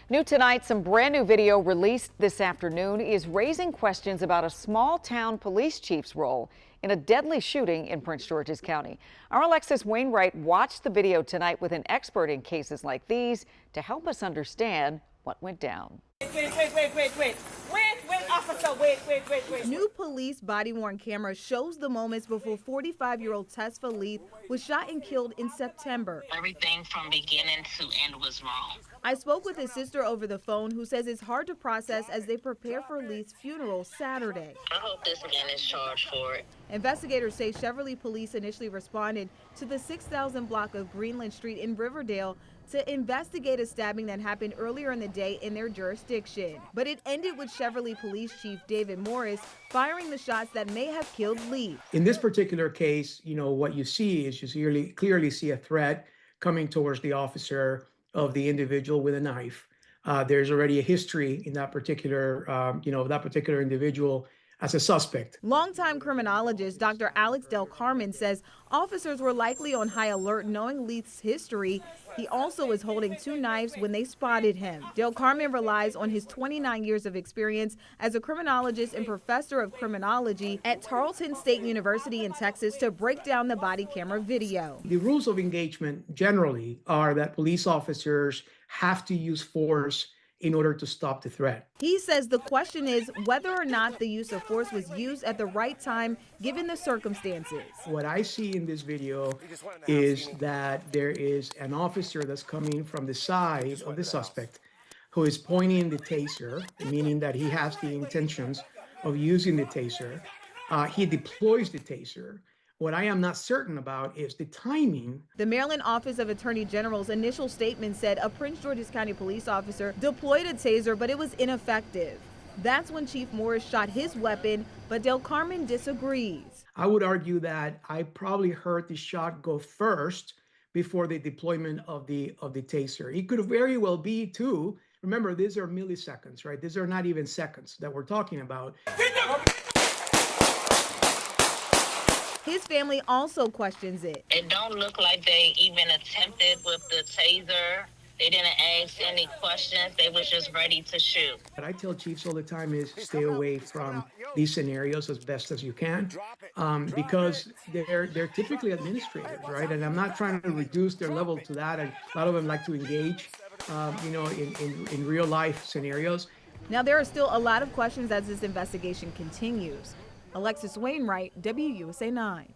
New tonight, some brand new video released this afternoon is raising questions about a small town police chief's role in a deadly shooting in Prince George's County. Our Alexis Wainwright watched the video tonight with an expert in cases like these to help us understand what went down. Wait. New police body-worn camera shows the moments before 45-year-old Tesfa Leith was shot and killed in September. Everything from beginning to end was wrong. I spoke with his sister over the phone, who says it's hard to process as they prepare for Leith's funeral Saturday. I hope this man is charged for it. Investigators say Cheverly police initially responded to the 6,000 block of Greenland Street in Riverdale to investigate a stabbing that happened earlier in the day in their jurisdiction. But it ended with Cheverly Police Chief David Morris firing the shots that may have killed Leith. In this particular case, what you see is you clearly see a threat coming towards the officer of the individual with a knife. There's already a history in that particular, that particular individual as a suspect. Longtime criminologist Dr. Alex Del Carmen says officers were likely on high alert knowing Leith's history. He also was holding two knives when they spotted him. Del Carmen relies on his 29 years of experience as a criminologist and professor of criminology at Tarleton State University in Texas to break down the body camera video. The rules of engagement generally are that police officers have to use force in order to stop the threat. He says the question is whether or not the use of force was used at the right time given the circumstances. What I see in this video is that there is an officer that's coming from the side of the suspect who is pointing the taser, meaning that he has the intentions of using the taser. He deploys the taser. What I am not certain about is the timing. The Maryland Office of Attorney General's initial statement said a Prince George's County police officer deployed a taser, but it was ineffective. That's when Chief Morris shot his weapon, but Del Carmen disagrees. I would argue that I probably heard the shot go first before the deployment of the taser. It could very well be too. Remember, these are milliseconds, right? These are not even seconds that we're talking about. His family also questions it. It don't look like they even attempted with the taser. They didn't ask any questions. They was just ready to shoot. What I tell chiefs all the time is stay away from these scenarios as best as you can, because they're typically administrators, right? And I'm not trying to reduce their level to that. And a lot of them like to engage, in real life scenarios. Now, there are still a lot of questions as this investigation continues. Alexis Wainwright, WUSA 9.